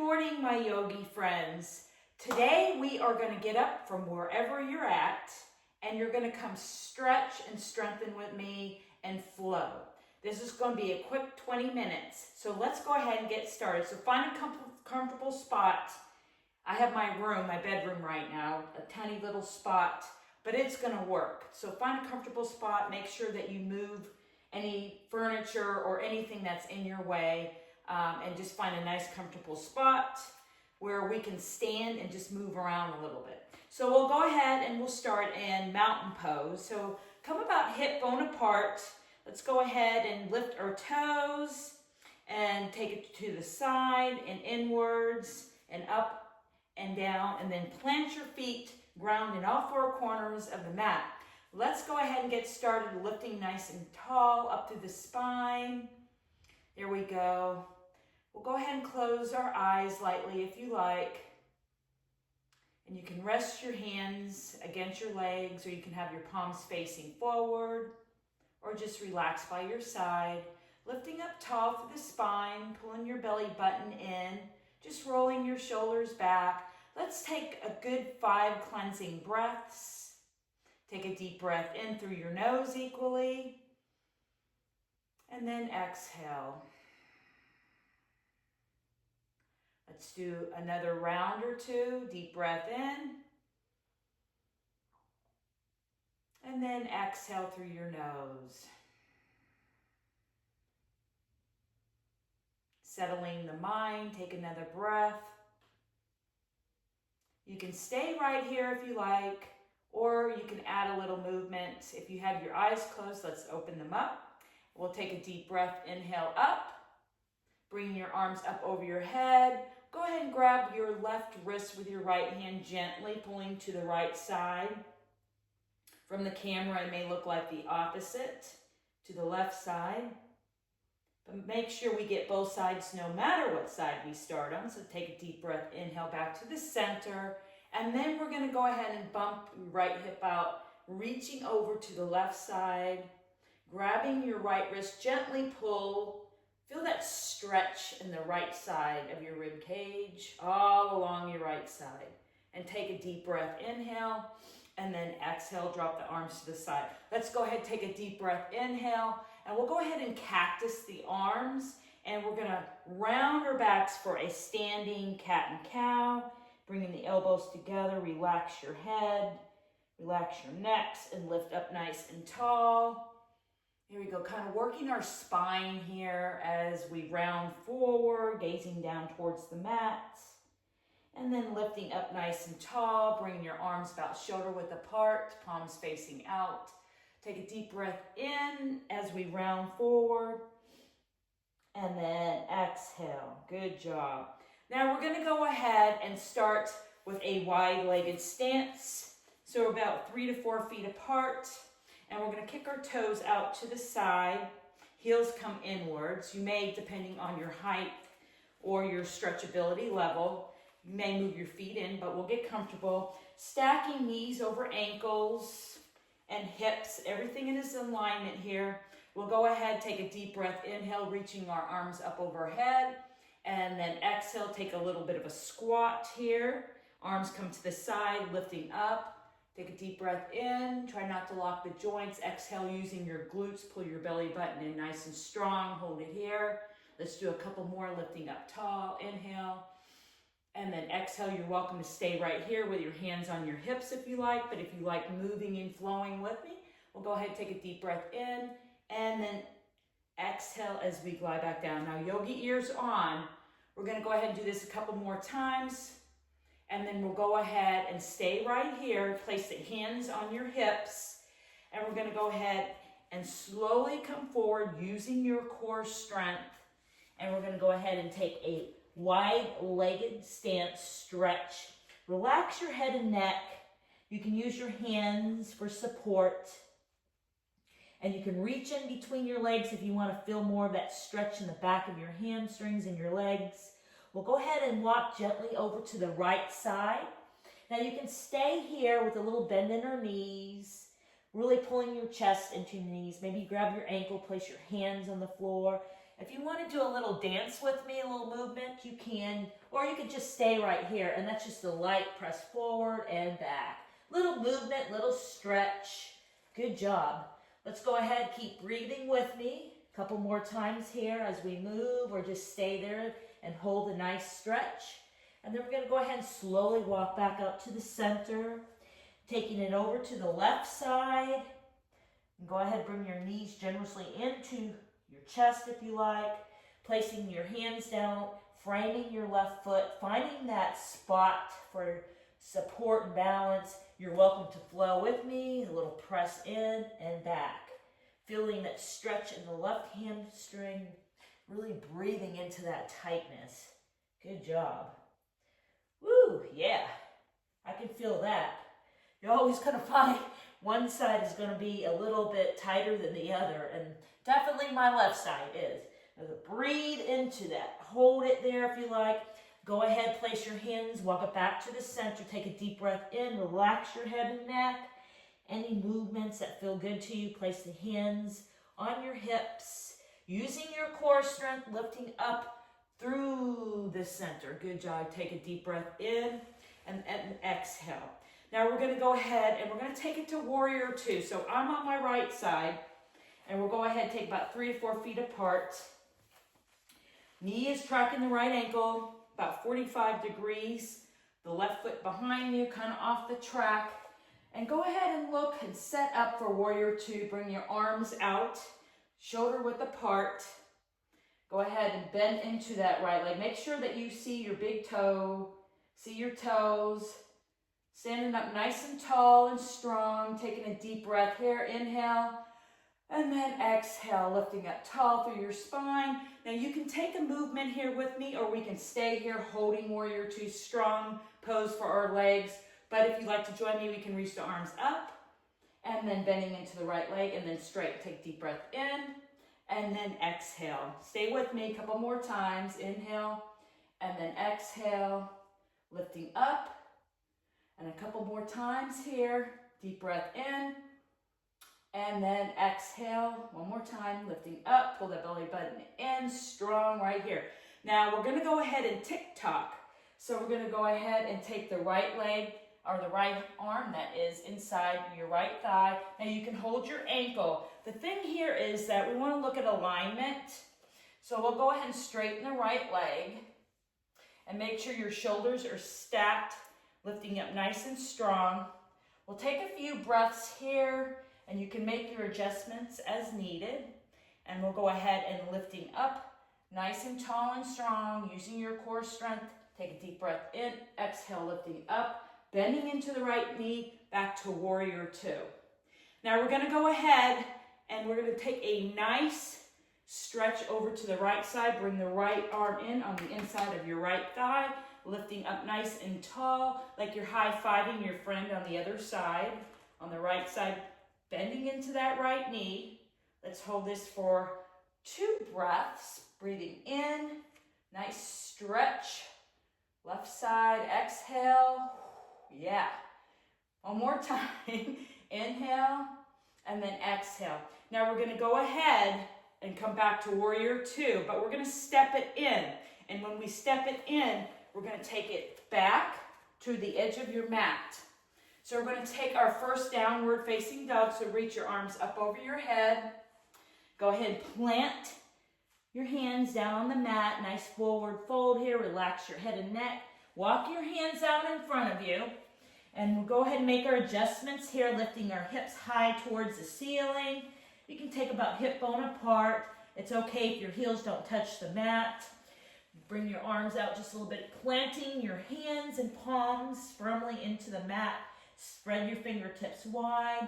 morning, my yogi friends. Today we are going to get up from wherever you're at and you're going to come stretch and strengthen with me and flow. This is going to be a quick 20 minutes. So let's go ahead and get started. So find a comfortable spot. I have my room, my bedroom right now, a tiny little spot, but it's going to work. So find a comfortable spot. Make sure that you move any furniture or anything that's in your way. And just find a nice comfortable spot where we can stand and just move around a little bit. So we'll go ahead and we'll start in mountain pose. So come about hip bone apart. Let's go ahead and lift our toes and take it to the side and inwards and up and down, and then plant your feet ground in all four corners of the mat. Let's go ahead and get started lifting nice and tall up through the spine. There we go. We'll go ahead and close our eyes lightly if you like. And you can rest your hands against your legs, or you can have your palms facing forward, or just relax by your side. Lifting up tall through the spine, pulling your belly button in, just rolling your shoulders back. Let's take a good 5 cleansing breaths. Take a deep breath in through your nose equally, and then exhale. Let's do another round or two. Deep breath in. And then exhale through your nose. Settling the mind, take another breath. You can stay right here if you like, or you can add a little movement. If you have your eyes closed, let's open them up. We'll take a deep breath, inhale up. Bring your arms up over your head. Go ahead and grab your left wrist with your right hand, gently pulling to the right side. From the camera, it may look like the opposite to the left side. But make sure we get both sides no matter what side we start on. So take a deep breath, inhale back to the center. And then we're going to go ahead and bump your right hip out, reaching over to the left side, grabbing your right wrist, gently pull. Feel that stretch in the right side of your rib cage, all along your right side. And take a deep breath, inhale, and then exhale, drop the arms to the side. Let's go ahead and take a deep breath, inhale, and we'll go ahead and cactus the arms, and we're gonna round our backs for a standing cat and cow, bringing the elbows together, relax your head, relax your necks, and lift up nice and tall. Here we go, kind of working our spine here as we round forward, gazing down towards the mat. And then lifting up nice and tall, bringing your arms about shoulder width apart, palms facing out. Take a deep breath in as we round forward. And then exhale, good job. Now we're gonna go ahead and start with a wide-legged stance. So we're about 3 to 4 feet apart. And we're going to kick our toes out to the side. Heels come inwards. You may, depending on your height or your stretchability level, you may move your feet in, but we'll get comfortable. Stacking knees over ankles and hips. Everything is in alignment here. We'll go ahead, take a deep breath. Inhale, reaching our arms up overhead. And then exhale, take a little bit of a squat here. Arms come to the side, lifting up. Take a deep breath in, try not to lock the joints. Exhale using your glutes, pull your belly button in nice and strong, hold it here. Let's do a couple more, lifting up tall, inhale. And then exhale, you're welcome to stay right here with your hands on your hips if you like, but if you like moving and flowing with me, we'll go ahead and take a deep breath in, and then exhale as we glide back down. Now yogi ears on, we're gonna go ahead and do this a couple more times. And then we'll go ahead and stay right here. Place the hands on your hips. And we're going to go ahead and slowly come forward using your core strength. And we're going to go ahead and take a wide-legged stance stretch. Relax your head and neck. You can use your hands for support. And you can reach in between your legs if you want to feel more of that stretch in the back of your hamstrings and your legs. We'll go ahead and walk gently over to the right side. Now you can stay here with a little bend in our knees, really pulling your chest into your knees. Maybe grab your ankle, place your hands on the floor. If you want to do a little dance with me, a little movement, you you can, or you could just stay right here, and that's just a light press forward and back. Little movement, little stretch. Good job. Let's go ahead, keep breathing with me. A couple more times here as we move, or just stay there and hold a nice stretch. And then we're going to go ahead and slowly walk back up to the center, taking it over to the left side. And go ahead, bring your knees generously into your chest if you like, placing your hands down, framing your left foot, finding that spot for support and balance. You're welcome to flow with me, a little press in and back. Feeling that stretch in the left hamstring, really breathing into that tightness. Good job. Woo, yeah, I can feel that. You're always going to find one side is going to be a little bit tighter than the other, and definitely my left side is. Breathe into that. Hold it there if you like. Go ahead, place your hands, walk it back to the center. Take a deep breath in, relax your head and neck. Any movements that feel good to you, place the hands on your hips. Using your core strength, lifting up through the center. Good job. Take a deep breath in and exhale. Now we're going to go ahead and we're going to take it to warrior two. So I'm on my right side, and we'll go ahead and take about 3 to 4 feet apart. Knee is tracking the right ankle, about 45 degrees. The left foot behind you, kind of off the track. And go ahead and look and set up for warrior two. Bring your arms out, shoulder width apart. Go ahead and bend into that right leg. Make sure that you see your big toe, see your toes. Standing up nice and tall and strong. Taking a deep breath here. Inhale. And then exhale, lifting up tall through your spine. Now you can take a movement here with me, or we can stay here holding warrior two, strong pose for our legs. But if you'd like to join me, we can reach the arms up, and then bending into the right leg, and then straight. Take a deep breath in, and then exhale. Stay with me a couple more times. Inhale, and then exhale, lifting up. And a couple more times here. Deep breath in, and then exhale. One more time, lifting up. Pull that belly button in, strong right here. Now we're going to go ahead and tick-tock. So we're going to go ahead and take the right leg, or the right arm that is inside your right thigh. Now you can hold your ankle. The thing here is that we want to look at alignment. So we'll go ahead and straighten the right leg and make sure your shoulders are stacked, lifting up nice and strong. We'll take a few breaths here, and you can make your adjustments as needed. And we'll go ahead and lifting up nice and tall and strong, using your core strength. Take a deep breath in, exhale, lifting up, bending into the right knee, back to warrior two. Now we're going to go ahead and we're going to take a nice stretch over to the right side. Bring the right arm in on the inside of your right thigh, lifting up nice and tall, like you're high-fiving your friend on the other side. On the right side, bending into that right knee. Let's hold this for 2 breaths. Breathing in, nice stretch. Left side, exhale. Yeah. One more time. Inhale, and then exhale. Now we're going to go ahead and come back to warrior two, but we're going to step it in. And when we step it in, we're going to take it back to the edge of your mat. So we're going to take our first downward facing dog. So reach your arms up over your head. Go ahead and plant your hands down on the mat. Nice forward fold here. Relax your head and neck. Walk your hands out in front of you. And we'll go ahead and make our adjustments here, lifting our hips high towards the ceiling. You can take about hip bone apart. It's okay if your heels don't touch the mat. Bring your arms out just a little bit, planting your hands and palms firmly into the mat. Spread your fingertips wide.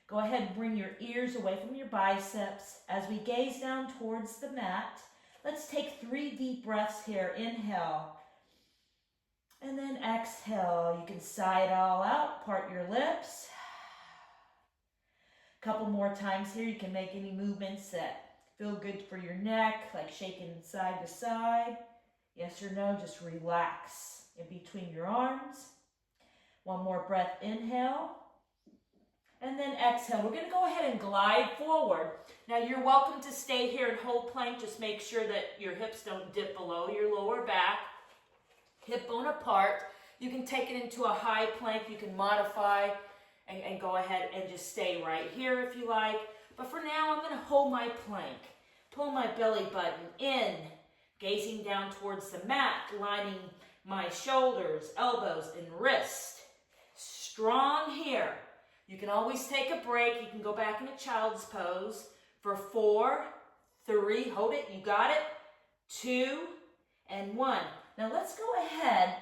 Go ahead and bring your ears away from your biceps. As we gaze down towards the mat, let's take 3 deep breaths here. Inhale. And then exhale. You can sigh it all out. Part your lips. A couple more times here. You can make any movements that feel good for your neck, like shaking side to side. Yes or no, just relax in between your arms. One more breath. Inhale. And then exhale. We're going to go ahead and glide forward. Now you're welcome to stay here and hold plank. Just make sure that your hips don't dip below your lower back. Hip bone apart. You can take it into a high plank. You can modify and go ahead and just stay right here if you like. But for now, I'm going to hold my plank. Pull my belly button in, gazing down towards the mat, lining my shoulders, elbows, and wrist. Strong here. You can always take a break. You can go back into child's pose for 4, 3, hold it, you got it, 2, and 1. Now let's go ahead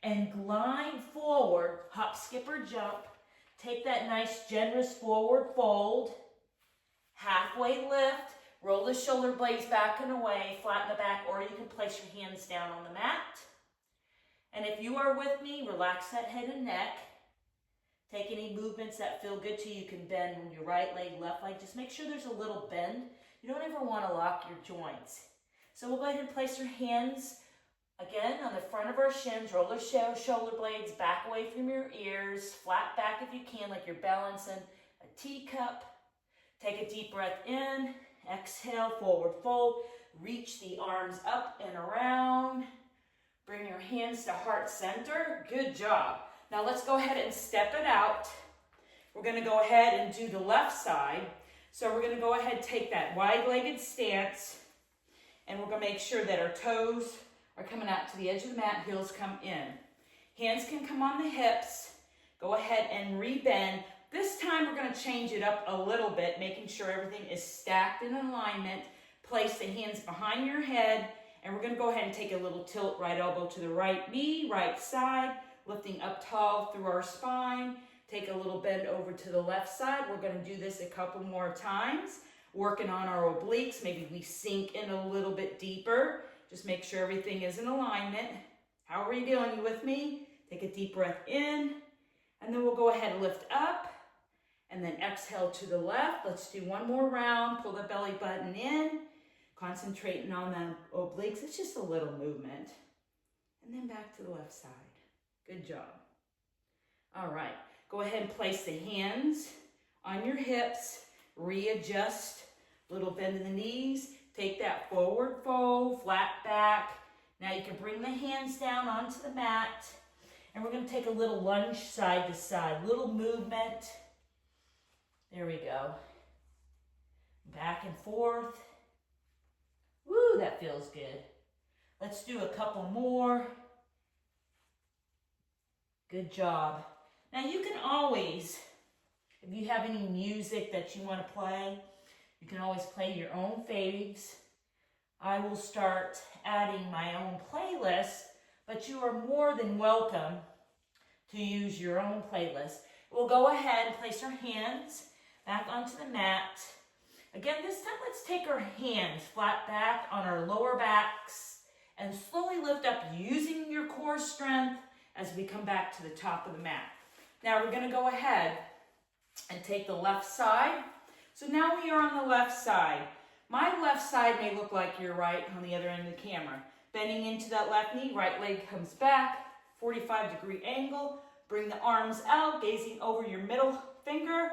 and glide forward, hop, skip, or jump. Take that nice, generous forward fold, halfway lift, roll the shoulder blades back and away, flatten the back, or you can place your hands down on the mat. And if you are with me, relax that head and neck. Take any movements that feel good to you. You can bend your right leg, left leg. Just make sure there's a little bend. You don't ever want to lock your joints. So we'll go ahead and place your hands again on the front of our shins. Roll the shoulder blades back away from your ears. Flat back if you can, like you're balancing a teacup. Take a deep breath in. Exhale, forward fold. Reach the arms up and around. Bring your hands to heart center. Good job. Now let's go ahead and step it out. We're going to go ahead and do the left side. So we're going to go ahead and take that wide-legged stance, and we're going to make sure that our toes are coming out to the edge of the mat, heels come in. Hands can come on the hips. Go ahead and rebend. This time we're going to change it up a little bit, making sure everything is stacked in alignment. Place the hands behind your head, and we're going to go ahead and take a little tilt, right elbow to the right knee, right side, lifting up tall through our spine. Take a little bend over to the left side. We're going to do this a couple more times, working on our obliques. Maybe we sink in a little bit deeper. Just make sure everything is in alignment. How are you doing? You with me? Take a deep breath in, and then we'll go ahead and lift up, and then exhale to the left. Let's do one more round. Pull the belly button in, concentrating on the obliques. It's just a little movement. And then back to the left side. Good job. All right. Go ahead and place the hands on your hips. Readjust. Little bend in the knees. Take that forward fold, flat back. Now you can bring the hands down onto the mat. And we're going to take a little lunge side to side. Little movement. There we go. Back and forth. Woo, that feels good. Let's do a couple more. Good job. Now you can always, if you have any music that you want to play, you can always play your own faves. I will start adding my own playlist, but you are more than welcome to use your own playlist. We'll go ahead and place our hands back onto the mat. Again, this time let's take our hands flat back on our lower backs and slowly lift up using your core strength as we come back to the top of the mat. Now we're going to go ahead and take the left side. So now we are on the left side. My left side may look like your right on the other end of the camera. Bending into that left knee, right leg comes back, 45-degree angle. Bring the arms out, gazing over your middle finger,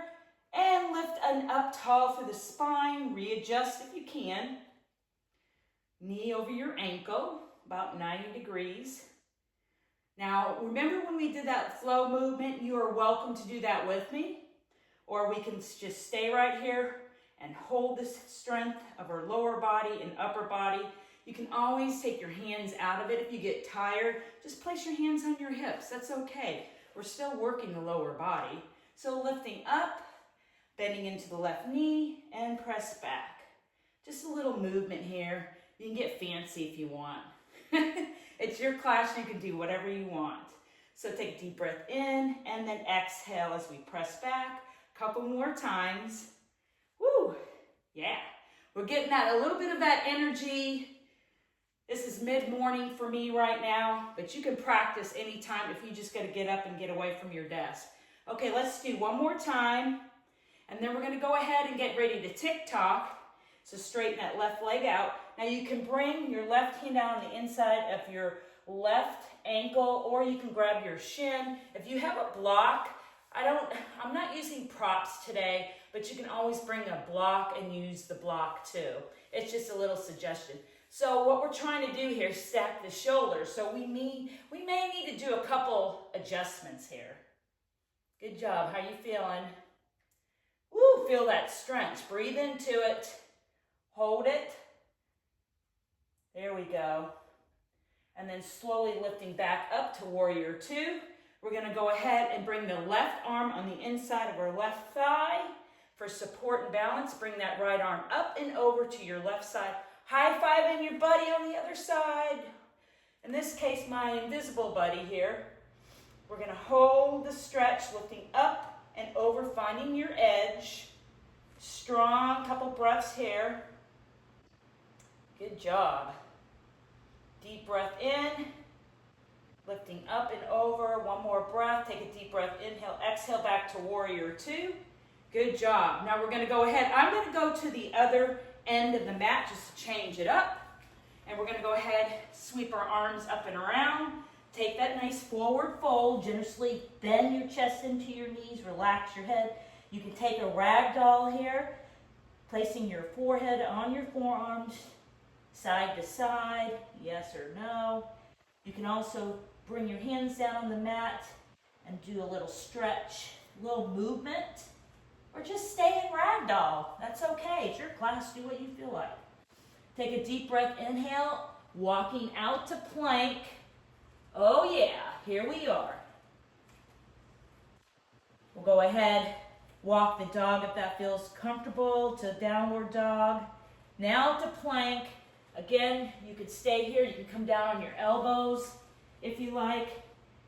and lift up tall through the spine. Readjust if you can. Knee over your ankle, about 90 degrees. Now, remember when we did that flow movement, you are welcome to do that with me, or we can just stay right here and hold this strength of our lower body and upper body. You can always take your hands out of it. If you get tired, just place your hands on your hips. That's okay. We're still working the lower body. So lifting up, bending into the left knee, and press back. Just a little movement here. You can get fancy if you want. It's your class, you can do whatever you want. So take a deep breath in, and then exhale as we press back. A couple more times. Woo, yeah. We're getting that, a little bit of that energy. This is mid-morning for me right now, but you can practice anytime if you just got to get up and get away from your desk. Okay, let's do one more time, and then we're going to go ahead and get ready to tick-tock. So straighten that left leg out. Now you can bring your left hand down on the inside of your left ankle, or you can grab your shin. If you have a block, I'm not using props today, but you can always bring a block and use the block too. It's just a little suggestion. So what we're trying to do here is stack the shoulders. So we may need to do a couple adjustments here. Good job. How you feeling? Woo, feel that stretch. Breathe into it. Hold it. There we go. And then slowly lifting back up to warrior two. We're going to go ahead and bring the left arm on the inside of our left thigh for support and balance. Bring that right arm up and over to your left side. High-fiving your buddy on the other side. In this case, my invisible buddy here. We're going to hold the stretch, lifting up and over, finding your edge. Strong couple breaths here. Good job. Deep breath in. Lifting up and over, one more breath. Take a deep breath, inhale, exhale back to warrior two. Good job. Now we're going to go ahead. I'm going to go to the other end of the mat just to change it up. And we're going to go ahead, sweep our arms up and around. Take that nice forward fold. Generously bend your chest into your knees. Relax your head. You can take a ragdoll here, placing your forehead on your forearms, side to side, yes or no. You can also bring your hands down on the mat and do a little stretch, a little movement, or just stay in ragdoll. That's okay. It's your class. Do what you feel like. Take a deep breath. Inhale, walking out to plank. Oh yeah, here we are. We'll go ahead, walk the dog if that feels comfortable to downward dog. Now to plank. Again, you could stay here. You can come down on your elbows if you like,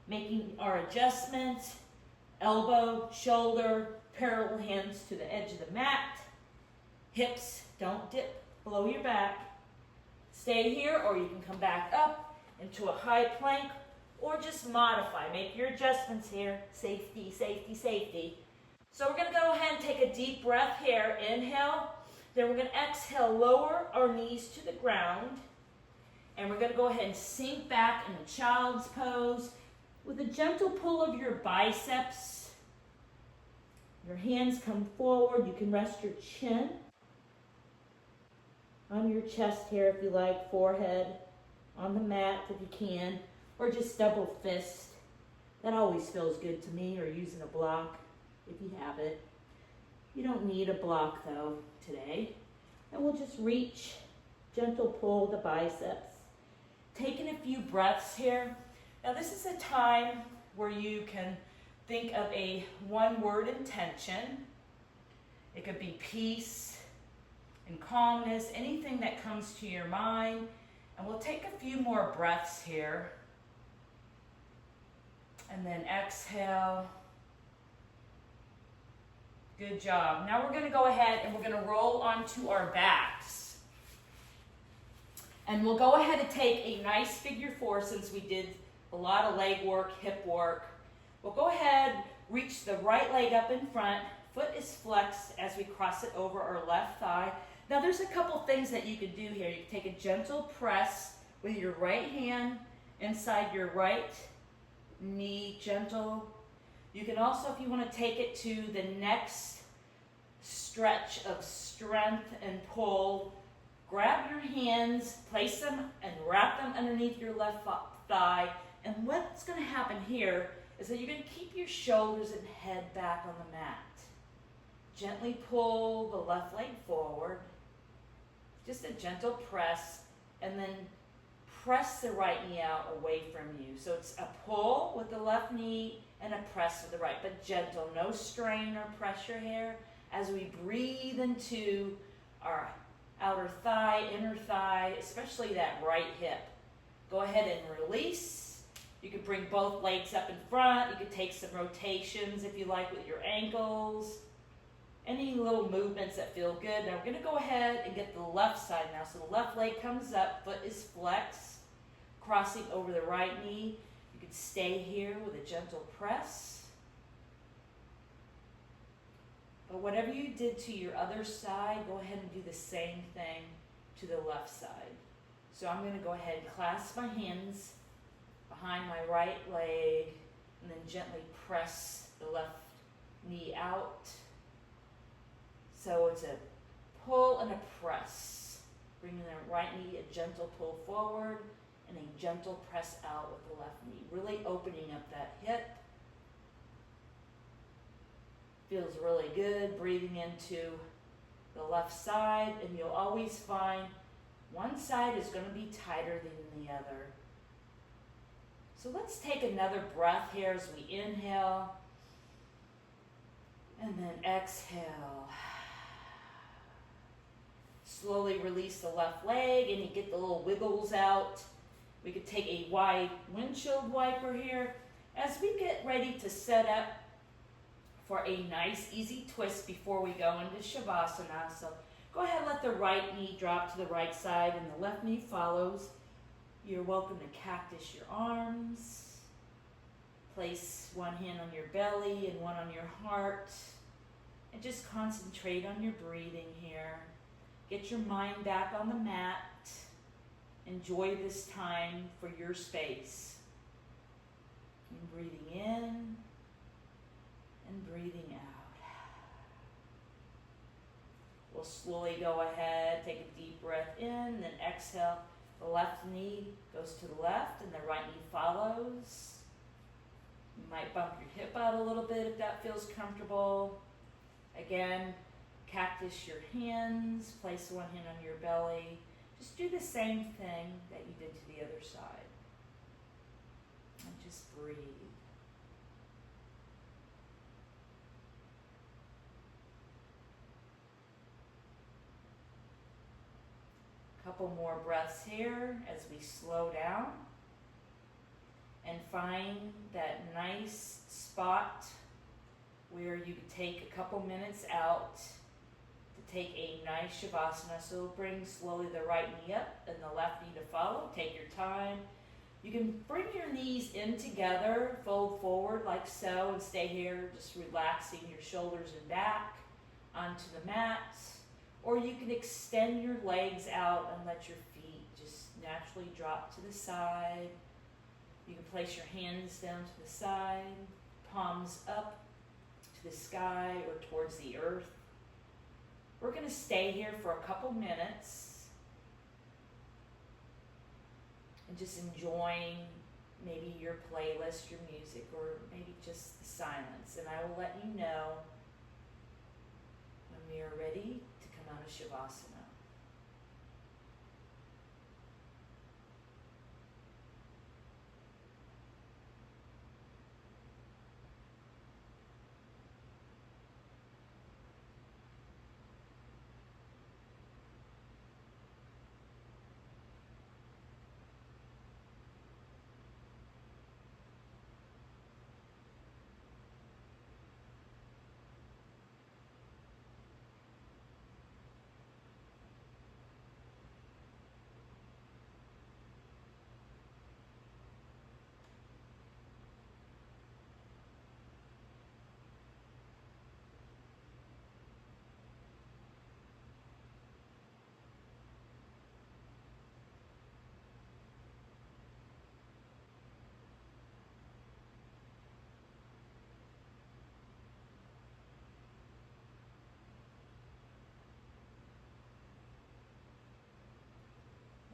making our adjustments. Elbow, shoulder, parallel hands to the edge of the mat. Hips don't dip below your back. Stay here, or you can come back up into a high plank, or just modify. Make your adjustments here. Safety, safety, safety. So we're going to go ahead and take a deep breath here. Inhale. Then we're going to exhale, lower our knees to the ground. And we're going to go ahead and sink back in the child's pose with a gentle pull of your biceps. Your hands come forward. You can rest your chin on your chest here if you like, forehead on the mat if you can, or just double fist. That always feels good to me, or using a block if you have it. You don't need a block though today. And we'll just reach, gentle pull the biceps. Taking a few breaths here. Now this is a time where you can think of a one-word intention. It could be peace and calmness, anything that comes to your mind. And we'll take a few more breaths here. And then exhale. Good job. Now we're going to go ahead and we're going to roll onto our backs. And we'll go ahead and take a nice figure four since we did a lot of leg work, hip work. We'll go ahead, reach the right leg up in front. Foot is flexed as we cross it over our left thigh. Now there's a couple things that you can do here. You can take a gentle press with your right hand inside your right knee, gentle. You can also, if you want to take it to the next stretch of strength and pull, grab your hands, place them and wrap them underneath your left thigh. And what's going to happen here is that you're going to keep your shoulders and head back on the mat. Gently pull the left leg forward. Just a gentle press, and then press the right knee out away from you. So it's a pull with the left knee and a press with the right, but gentle, no strain or pressure here. As we breathe into our outer thigh, inner thigh, especially that right hip. Go ahead and release. You can bring both legs up in front. You can take some rotations if you like with your ankles. Any little movements that feel good. Now we're going to go ahead and get the left side now. So the left leg comes up, foot is flexed, crossing over the right knee. You can stay here with a gentle press. But whatever you did to your other side, go ahead and do the same thing to the left side. So I'm going to go ahead and clasp my hands behind my right leg and then gently press the left knee out. So it's a pull and a press. Bringing the right knee, a gentle pull forward, and a gentle press out with the left knee. Really opening up that hip. Feels really good. Breathing into the left side, and you'll always find one side is going to be tighter than the other. So let's take another breath here as we inhale, and then exhale. Slowly release the left leg, and you get the little wiggles out. We could take a wide windshield wiper here as we get ready to set up for a nice easy twist before we go into Shavasana. So go ahead, let the right knee drop to the right side and the left knee follows. You're welcome to cactus your arms. Place one hand on your belly and one on your heart. And just concentrate on your breathing here. Get your mind back on the mat. Enjoy this time for your space. And breathing in and breathing out. We'll slowly go ahead, take a deep breath in, then exhale. The left knee goes to the left and the right knee follows. You might bump your hip out a little bit if that feels comfortable. Again, cactus your hands, place one hand on your belly. Just do the same thing that you did to the other side. And just breathe. Couple more breaths here as we slow down and find that nice spot where you can take a couple minutes out to take a nice Shavasana. So bring slowly the right knee up and the left knee to follow. Take your time. You can bring your knees in together, fold forward like so, and stay here just relaxing your shoulders and back onto the mat. Or you can extend your legs out and let your feet just naturally drop to the side. You can place your hands down to the side, palms up to the sky or towards the earth. We're going to stay here for a couple minutes and just enjoying maybe your playlist, your music, or maybe just the silence. And I will let you know when we are ready to come out of Shavasana.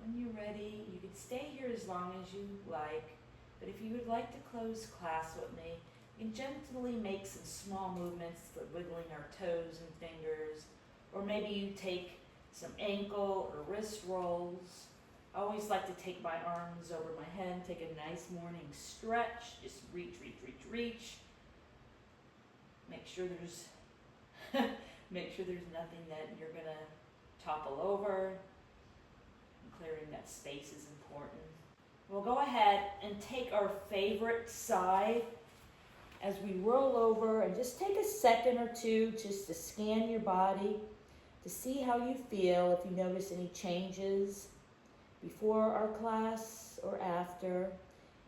When you're ready, you can stay here as long as you like, but if you would like to close class with me, you can gently make some small movements, like wiggling our toes and fingers, or maybe you take some ankle or wrist rolls. I always like to take my arms over my head, take a nice morning stretch, just reach, reach, reach, reach. Make sure there's nothing that you're gonna topple over. Clearing that space is important. We'll go ahead and take our favorite side as we roll over and just take a second or two just to scan your body to see how you feel, if you notice any changes before our class or after.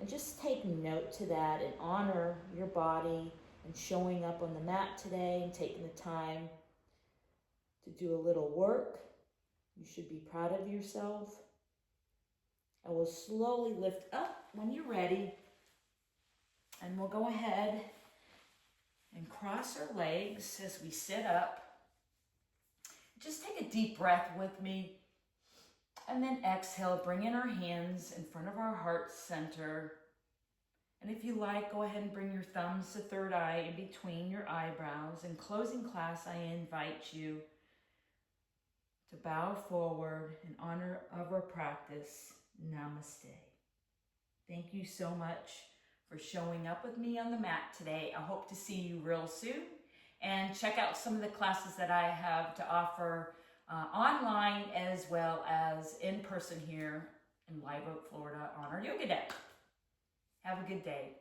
And just take note to that and honor your body and showing up on the mat today and taking the time to do a little work. You should be proud of yourself. I will slowly lift up when you're ready. And we'll go ahead And cross our legs as we sit up. Just take a deep breath with me. And then exhale, bring in our hands in front of our heart center. And if you like, go ahead and bring your thumbs to third eye in between your eyebrows. In closing class, I invite you to bow forward in honor of our practice. Namaste. Thank you so much for showing up with me on the mat today. I hope to see you real soon. And check out some of the classes that I have to offer online as well as in person here in Live Oak, Florida on our yoga day. Have a good day.